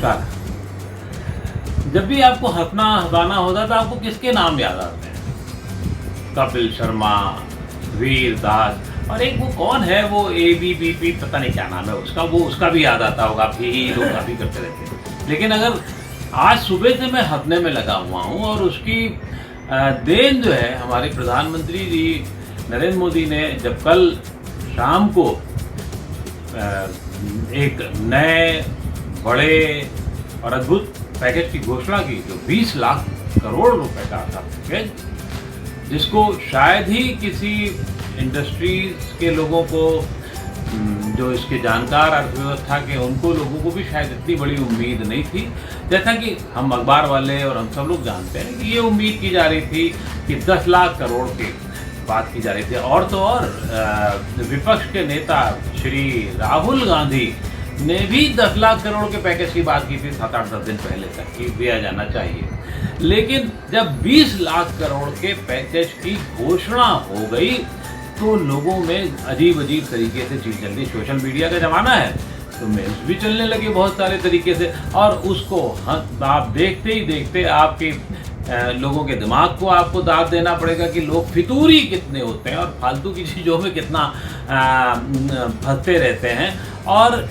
नमस्कार। जब भी आपको हंसना हंसाना होता है तो आपको किसके नाम याद आते हैं? कपिल शर्मा, वीर दास, और एक वो कौन है वो ABBP, पता नहीं क्या नाम है उसका, वो उसका भी याद आता होगा। आप ही लोग काफ़ी करते रहते हैं। लेकिन अगर आज सुबह से मैं हंसने में लगा हुआ हूँ, और उसकी देन जो है हमारे प्रधानमंत्री जी नरेंद्र मोदी ने जब कल शाम को एक नए बड़े और अद्भुत पैकेज की घोषणा की, जो 20 लाख करोड़ रुपए का था पैकेज, जिसको शायद ही किसी इंडस्ट्रीज के लोगों को, जो इसके जानकार अर्थव्यवस्था के, उनको लोगों को भी शायद इतनी बड़ी उम्मीद नहीं थी। जैसा कि हम अखबार वाले और हम सब लोग जानते हैं कि ये उम्मीद की जा रही थी कि 10 लाख करोड़ की बात की जा रही थी। और तो और विपक्ष के नेता श्री राहुल गांधी ने भी 10 लाख करोड़ के पैकेज की बात की थी 7-8-10 दिन पहले तक कि दिया जाना चाहिए। लेकिन जब 20 लाख करोड़ के पैकेज की घोषणा हो गई तो लोगों में अजीब अजीब तरीके से चीज़ चल रही। सोशल मीडिया का ज़माना है तो मीम्स भी चलने लगे बहुत सारे तरीके से, और उसको आप देखते ही देखते आपके लोगों के दिमाग को आपको दाद देना पड़ेगा कि लोग फितूरी कितने होते हैं और फालतू की चीज़ों में कितना फंसते रहते हैं, और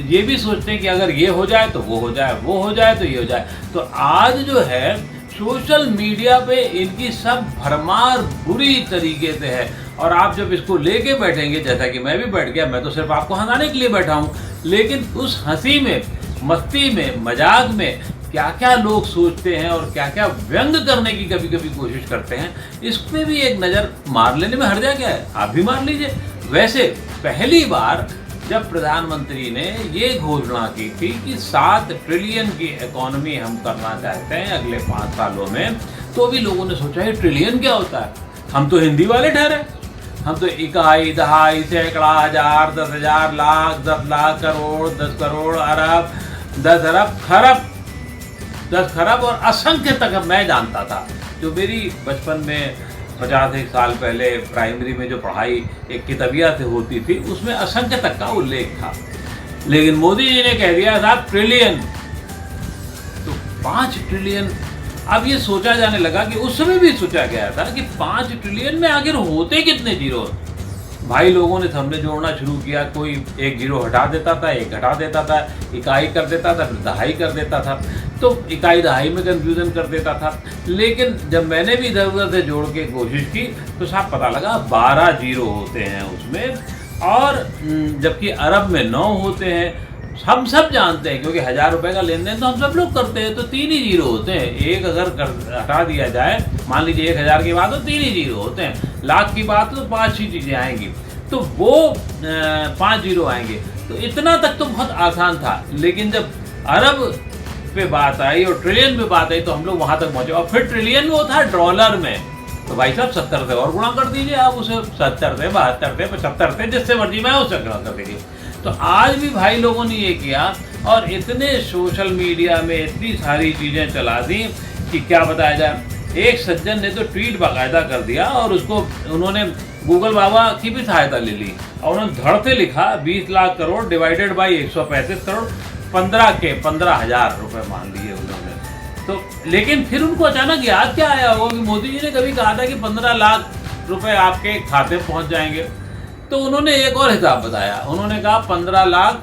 ये भी सोचते हैं कि अगर ये हो जाए तो वो हो जाए, वो हो जाए तो ये हो जाए। तो आज जो है सोशल मीडिया पे इनकी सब भरमार बुरी तरीके से है, और आप जब इसको लेके बैठेंगे, जैसा कि मैं भी बैठ गया, मैं तो सिर्फ आपको हंसाने के लिए बैठा हूँ, लेकिन उस हंसी में, मस्ती में, मजाक में क्या क्या लोग सोचते हैं और क्या क्या व्यंग करने की कभी कभी कोशिश करते हैं, इस पर भी एक नज़र मार लेने में हर्जा क्या है? आप भी मार लीजिए। वैसे पहली बार जब प्रधानमंत्री ने ये घोषणा की थी कि 7 ट्रिलियन की इकोनॉमी हम करना चाहते हैं अगले 5 सालों में, तो भी लोगों ने सोचा ये ट्रिलियन क्या होता है? हम तो हिंदी वाले ठहरे, हम तो इकाई, दहाई, सैकड़ा, हजार, 10,000, लाख, 10 लाख करोड़, 10 करोड़, अरब, 10 अरब, खरब, 10 खरब और असंख्य तक मैं जानता था। जो मेरी बचपन में 50 साल पहले प्राइमरी में जो पढ़ाई एक किताबिया से होती थी, उसमें असंख्य तक का उल्लेख था। लेकिन मोदी जी ने कह दिया था ट्रिलियन, तो 5 ट्रिलियन। अब ये सोचा जाने लगा कि उस समय भी सोचा गया था कि 5 ट्रिलियन में आखिर होते कितने जीरो। भाई लोगों ने सबने जोड़ना शुरू किया, कोई एक जीरो हटा देता था, एक घटा देता था, इकाई कर देता था, फिर दहाई कर देता था, तो इकाई दहाई में कंफ्यूजन कर देता था। लेकिन जब मैंने भी इधर उधर से जोड़ के कोशिश की तो साहब पता लगा 12 जीरो होते हैं उसमें, और जबकि अरब में 9 होते हैं। हम सब जानते हैं, क्योंकि 1000 रुपये का लेन देन तो हम सब लोग करते हैं, तो 3 ही जीरो होते हैं। एक अगर हटा दिया जाए, मान लीजिए 1000 की बात हो, 3 ही जीरो होते हैं। लाख की बात तो 5 ही चीज़ें आएंगी, तो वो 5 जीरो आएंगे। तो इतना तक तो बहुत आसान था। लेकिन जब अरब पे बात आई और ट्रिलियन पे बात आई तो हम लोग वहाँ तक पहुँचे, और फिर ट्रिलियन वो था डॉलर में, तो भाई साहब 70 से और गुणा कर दीजिए आप उसे, 70 से, 72 से, 75 से, जिससे मर्जी में उससे गुणा कर दीजिए। तो आज भी भाई लोगों ने ये किया, और इतने सोशल मीडिया में इतनी सारी चीज़ें चला दी कि क्या बताया जाए। एक सज्जन ने तो ट्वीट बाकायदा कर दिया, और उसको उन्होंने गूगल बाबा की भी सहायता ले ली, और उन्होंने धड़ से लिखा 20 लाख करोड़ डिवाइडेड बाई 135 करोड़, 15,000 रुपये मान लिए उन्होंने। तो लेकिन फिर उनको अचानक याद क्या आया होगा कि मोदी जी ने कभी कहा था कि 15 लाख रुपए आपके खाते में पहुंच जाएंगे। तो उन्होंने एक और हिसाब बताया, उन्होंने कहा 15 लाख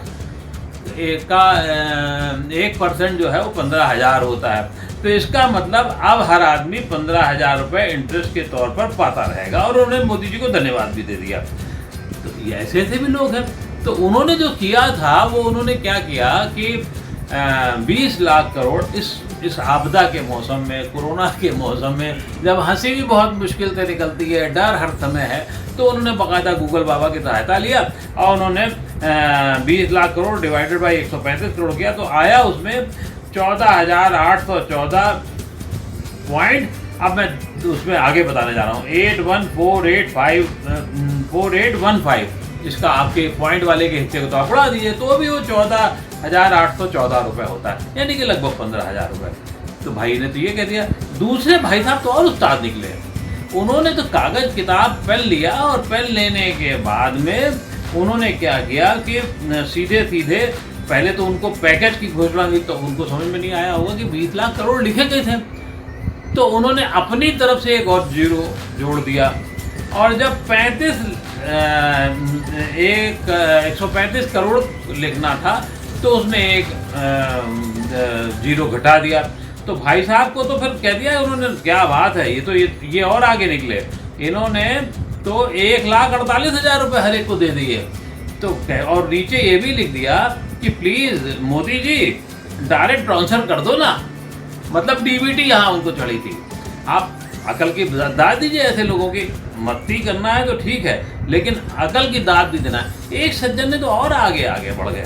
का 1% जो है वो 15,000 होता है। तो इसका मतलब अब हर आदमी 15,000 रुपये इंटरेस्ट के तौर पर पाता रहेगा, और उन्होंने मोदी जी को धन्यवाद भी दे दिया। तो ऐसे ऐसे भी लोग हैं। तो उन्होंने जो किया था वो उन्होंने क्या किया कि 20 लाख करोड़ इस आपदा के मौसम में, कोरोना के मौसम में, जब हंसी भी बहुत मुश्किल से निकलती है, डर हर समय है, तो उन्होंने बाकायदा गूगल बाबा की सहायता लिया, और उन्होंने 20 लाख करोड़ डिवाइडेड बाई 135 करोड़ किया, तो आया उसमें 14,814 पॉइंट। अब मैं उसमें आगे बताने जा रहा हूँ, 81,485 इसका आपके पॉइंट वाले के हिस्से को तो आप उड़ा दीजिए, तो भी वो 14,814 रुपये होता है, यानी कि लगभग 15,000 रुपये। तो भाई ने तो ये कह दिया। दूसरे भाई साहब तो और उस्ताद निकले, उन्होंने तो कागज किताब पेन लिया, और पेन लेने के बाद में उन्होंने क्या किया कि सीधे सीधे पहले तो उनको पैकेज की घोषणा हुई तो उनको समझ में नहीं आया होगा कि 20 लाख करोड़ लिखे गए थे, तो उन्होंने अपनी तरफ से एक और जीरो जोड़ दिया, और जब 135 करोड़ लिखना था तो उसमें एक जीरो घटा दिया। तो भाई साहब को तो फिर कह दिया उन्होंने, क्या बात है, ये तो ये और आगे निकले, इन्होंने तो 1,48,000 रुपये हर एक को दे दिए। तो और नीचे ये भी लिख दिया कि please Modi ji direct transfer कर दो ना, मतलब डीबीटी यहाँ उनको चढ़ी थी। आप अकल की दाद दीजिए ऐसे लोगों की, मस्ती करना है तो ठीक है, लेकिन अकल की दाद भी देना है। एक सज्जन ने तो और आगे बढ़ गए,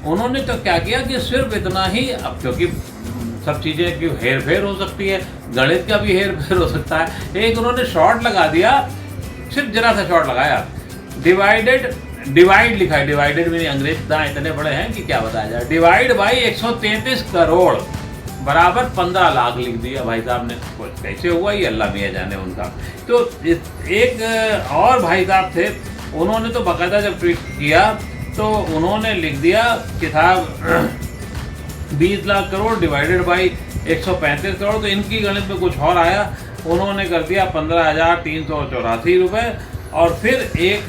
उन्होंने तो क्या किया कि सिर्फ इतना ही, अब क्योंकि सब चीज़ें की हेर फेर हो सकती है, गणित का भी हेर फेर हो सकता है, एक उन्होंने शॉर्ट लगा दिया, सिर्फ जरा सा शॉर्ट लगाया, डिवाइड लिखा है, डिवाइडेड में अंग्रेज इतने बड़े हैं कि क्या बताया जाए, डिवाइड बाई 133 करोड़ बराबर 15 लाख लिख दिया भाई साहब ने। कुछ कैसे हुआ ये अल्लाह मियाँ जाने उनका। तो एक और भाई साहब थे, उन्होंने तो बाकायदा जब ट्वीट किया तो उन्होंने लिख दिया कि साहब 20 लाख करोड़ डिवाइडेड बाई 135 करोड़, तो इनकी गणित में कुछ और आया, उन्होंने कर दिया 15,384 रुपये। और फिर एक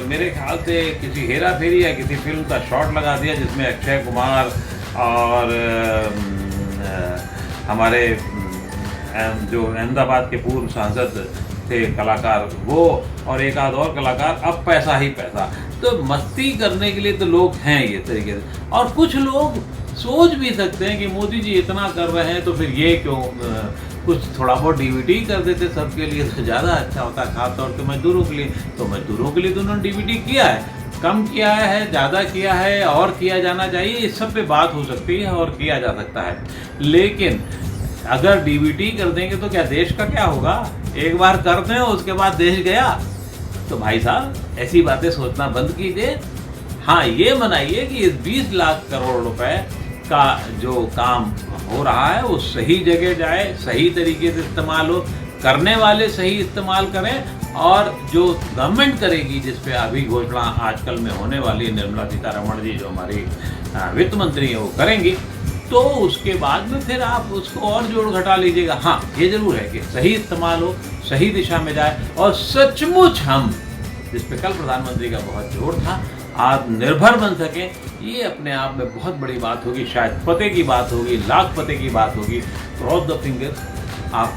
मेरे ख्याल से किसी हेरा फेरी या किसी फिल्म का शॉट लगा दिया जिसमें अक्षय कुमार और हमारे जो अहमदाबाद के पूर्व सांसद थे कलाकार वो, और एक आध और कलाकार, अब पैसा ही पैसा। तो मस्ती करने के लिए तो लोग हैं ये तरीके से। और कुछ लोग सोच भी सकते हैं कि मोदी जी इतना कर रहे हैं तो फिर ये क्यों कुछ थोड़ा बहुत डीबीटी कर देते सबके लिए तो ज़्यादा अच्छा होता, खासतौर पे मजदूरों के लिए। तो मजदूरों के लिए तो उन्होंने डीबीटी किया है, कम किया है, ज़्यादा किया है, और किया जाना चाहिए, इस सब पे बात हो सकती है और किया जा सकता है। लेकिन अगर डीबीटी कर देंगे तो क्या देश का क्या होगा? एक बार कर दें उसके बाद देश गया। तो भाई साहब ऐसी बातें सोचना बंद कीजिए। हाँ, ये मनाइए कि इस 20 लाख करोड़ रुपए का जो काम हो रहा है वो सही जगह जाए, सही तरीके से इस्तेमाल हो, करने वाले सही इस्तेमाल करें, और जो गवर्नमेंट करेगी जिस पे अभी घोषणा आजकल में होने वाली निर्मला सीतारमण जी जो हमारी वित्त मंत्री है वो करेंगी, तो उसके बाद में फिर आप उसको और जोड़ घटा लीजिएगा। हाँ, ये जरूर है कि सही इस्तेमाल हो, सही दिशा में जाए, और सचमुच हम जिस पे कल प्रधानमंत्री का बहुत जोर था आत्मनिर्भर बन सके, ये अपने आप में बहुत बड़ी बात होगी। शायद पते की बात होगी, लाख पते की बात होगी। क्रॉस द फिंगर, आप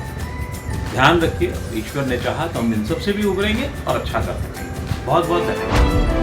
ध्यान रखिए, ईश्वर ने चाहा तो हम इन सब से भी उभरेंगे और अच्छा कर सकेंगे। बहुत बहुत धन्यवाद।